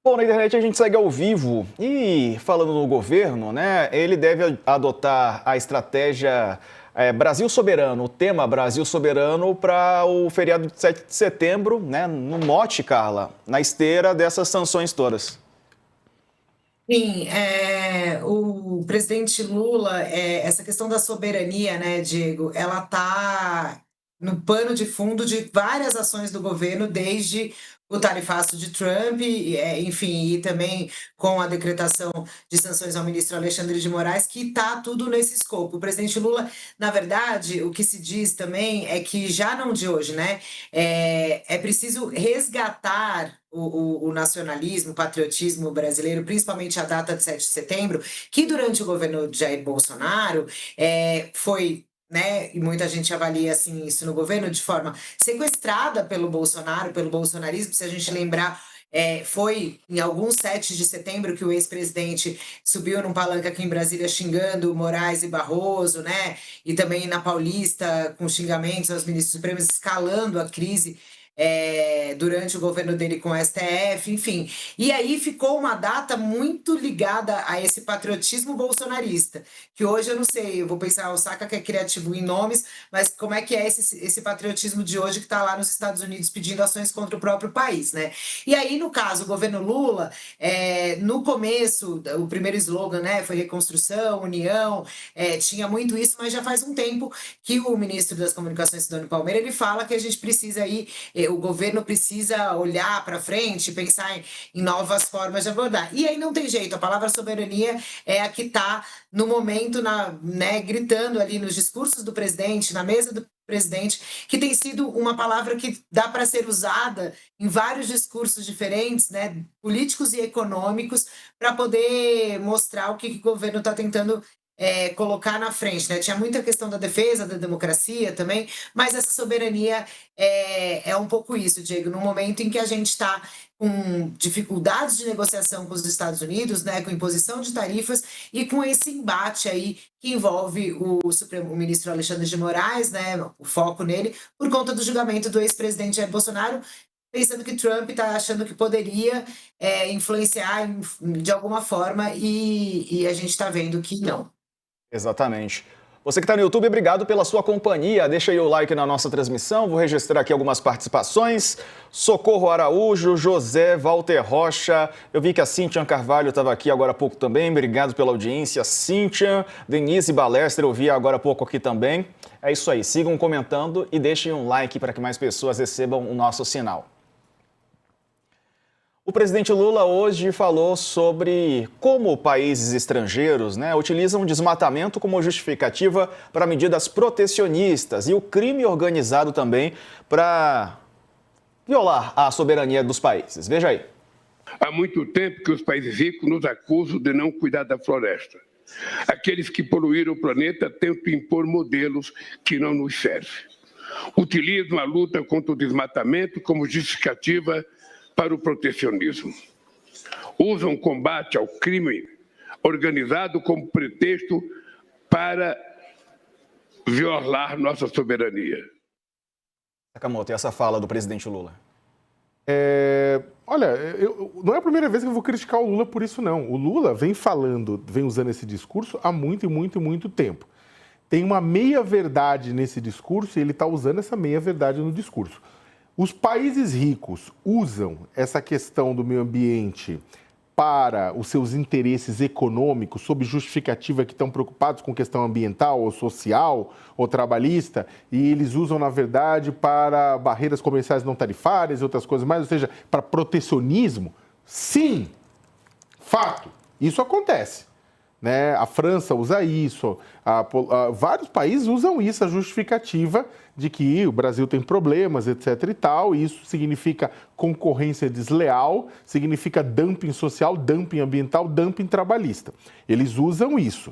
Bom, na internet a gente segue ao vivo e falando no governo, né? Ele deve adotar a estratégia Brasil Soberano, o tema Brasil Soberano para o feriado de 7 de setembro, né? No mote, Carla, na esteira dessas sanções todas. Sim, o presidente Lula, essa questão da soberania, né, Diego, ela está no pano de fundo de várias ações do governo, desde o tarifaço de Trump, enfim, e também com a decretação de sanções ao ministro Alexandre de Moraes, que está tudo nesse escopo. O presidente Lula, na verdade, o que se diz também é que já não de hoje, né, é preciso resgatar o nacionalismo, o patriotismo brasileiro, principalmente a data de 7 de setembro, que durante o governo de Jair Bolsonaro foi, né, e muita gente avalia assim isso no governo, de forma sequestrada pelo Bolsonaro, pelo bolsonarismo, se a gente lembrar. Foi em alguns 7 de setembro que o ex-presidente subiu num palanque aqui em Brasília xingando Moraes e Barroso, né? E também na Paulista, com xingamentos aos ministros supremos, escalando a crise durante o governo dele com o STF, enfim. E aí ficou uma data muito ligada a esse patriotismo bolsonarista, que hoje eu não sei, eu vou pensar, o Saka que é criativo em nomes, mas como é que é esse patriotismo de hoje que está lá nos Estados Unidos pedindo ações contra o próprio país, né? E aí, no caso, o governo Lula, no começo, o primeiro slogan, né, foi reconstrução, união, tinha muito isso, mas já faz um tempo que o ministro das Comunicações, Sidônio Palmeira, ele fala que a gente precisa aí o governo precisa olhar para frente, pensar em novas formas de abordar. E aí não tem jeito, a palavra soberania é a que está no momento, né, gritando ali nos discursos do presidente, na mesa do presidente, que tem sido uma palavra que dá para ser usada em vários discursos diferentes, né, políticos e econômicos, para poder mostrar o que o governo está tentando colocar na frente, né? Tinha muita questão da defesa da democracia também, mas essa soberania é um pouco isso, Diego, no momento em que a gente está com dificuldades de negociação com os Estados Unidos, né, com imposição de tarifas e com esse embate aí que envolve o ministro Alexandre de Moraes, né, o foco nele, por conta do julgamento do ex-presidente Jair Bolsonaro, pensando que Trump está achando que poderia influenciar de alguma forma e a gente está vendo que não. Exatamente. Você que está no YouTube, obrigado pela sua companhia. Deixa aí o like na nossa transmissão. Vou registrar aqui algumas participações. Socorro Araújo, José Walter Rocha. Eu vi que a Cíntia Carvalho estava aqui agora há pouco também. Obrigado pela audiência. Cíntia, Denise Balestra, eu vi agora há pouco aqui também. É isso aí. Sigam comentando e deixem um like para que mais pessoas recebam o nosso sinal. O presidente Lula hoje falou sobre como países estrangeiros, utilizam o desmatamento como justificativa para medidas protecionistas e o crime organizado também para violar a soberania dos países. Veja aí. Há muito tempo que os países ricos nos acusam de não cuidar da floresta. Aqueles que poluíram o planeta tentam impor modelos que não nos servem. Utilizam a luta contra o desmatamento como justificativa para o protecionismo. Usam o combate ao crime organizado como pretexto para violar nossa soberania. Sakamoto, e essa fala do presidente Lula? Olha, não é a primeira vez que eu vou criticar o Lula por isso, não. O Lula vem usando esse discurso há muito tempo. Tem uma meia-verdade nesse discurso e ele está usando essa meia-verdade no discurso. Os países ricos usam essa questão do meio ambiente para os seus interesses econômicos, sob justificativa que estão preocupados com questão ambiental, ou social, ou trabalhista, e eles usam, na verdade, para barreiras comerciais não tarifárias e outras coisas mais, ou seja, para protecionismo? Sim, fato, isso acontece. Né? A França usa isso, vários países usam isso, a justificativa de que o Brasil tem problemas, etc. e tal, e isso significa concorrência desleal, significa dumping social, dumping ambiental, dumping trabalhista. Eles usam isso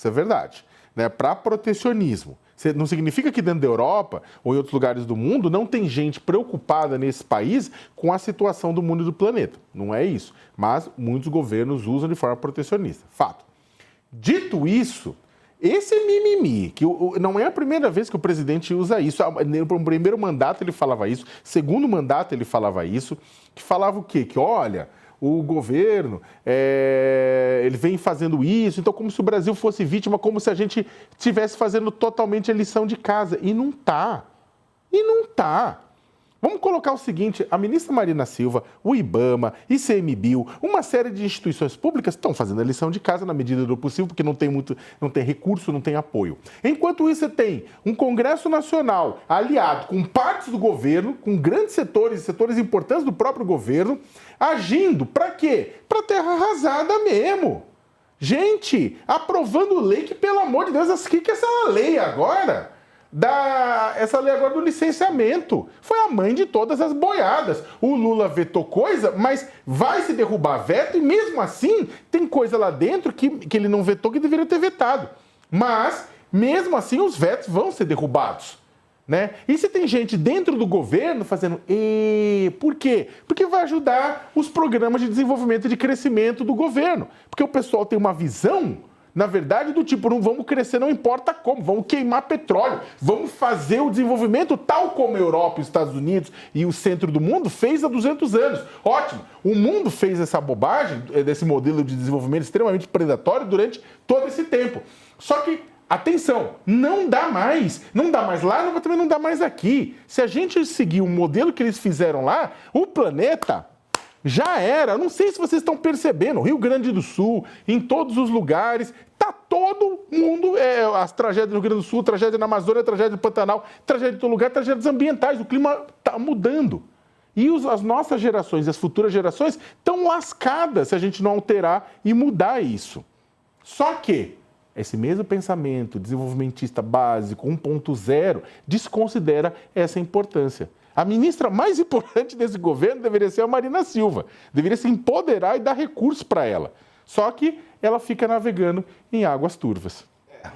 é verdade, né? Para protecionismo. Não significa que dentro da Europa ou em outros lugares do mundo não tem gente preocupada nesse país com a situação do mundo e do planeta. Não é isso. Mas muitos governos usam de forma protecionista. Fato. Dito isso, esse mimimi, que não é a primeira vez que o presidente usa isso, no primeiro mandato ele falava isso, segundo mandato ele falava isso, que falava o quê? Que olha, o governo ele vem fazendo isso, então como se o Brasil fosse vítima, como se a gente estivesse fazendo totalmente a lição de casa. E não está. Vamos colocar o seguinte, a ministra Marina Silva, o IBAMA, ICMBio, uma série de instituições públicas estão fazendo a lição de casa na medida do possível, porque não tem recurso, não tem apoio. Enquanto isso, você tem um Congresso Nacional aliado com partes do governo, com grandes setores importantes do próprio governo, agindo para quê? Para terra arrasada mesmo. Gente, aprovando lei que, pelo amor de Deus, o que é essa lei agora? Essa lei agora do licenciamento. Foi a mãe de todas as boiadas. O Lula vetou coisa, mas vai se derrubar veto e mesmo assim tem coisa lá dentro que ele não vetou que deveria ter vetado. Mas, mesmo assim, os vetos vão ser derrubados. Né? E se tem gente dentro do governo fazendo... Por quê? Porque vai ajudar os programas de desenvolvimento e de crescimento do governo. Porque o pessoal tem uma visão... Na verdade, do tipo, não vamos crescer, não importa como, vamos queimar petróleo, vamos fazer o desenvolvimento tal como a Europa, os Estados Unidos e o centro do mundo fez há 200 anos. Ótimo, o mundo fez essa bobagem, desse modelo de desenvolvimento extremamente predatório durante todo esse tempo. Só que, atenção, não dá mais lá, também não dá mais aqui. Se a gente seguir o modelo que eles fizeram lá, o planeta... Já era, não sei se vocês estão percebendo, Rio Grande do Sul, em todos os lugares, tá todo mundo, as tragédias no Rio Grande do Sul, tragédia na Amazônia, tragédia no Pantanal, tragédia em todo lugar, tragédias ambientais, o clima tá mudando. E as nossas gerações, as futuras gerações, estão lascadas se a gente não alterar e mudar isso. Só que esse mesmo pensamento desenvolvimentista básico, 1.0, desconsidera essa importância. A ministra mais importante desse governo deveria ser a Marina Silva. Deveria se empoderar e dar recursos para ela. Só que ela fica navegando em águas turvas.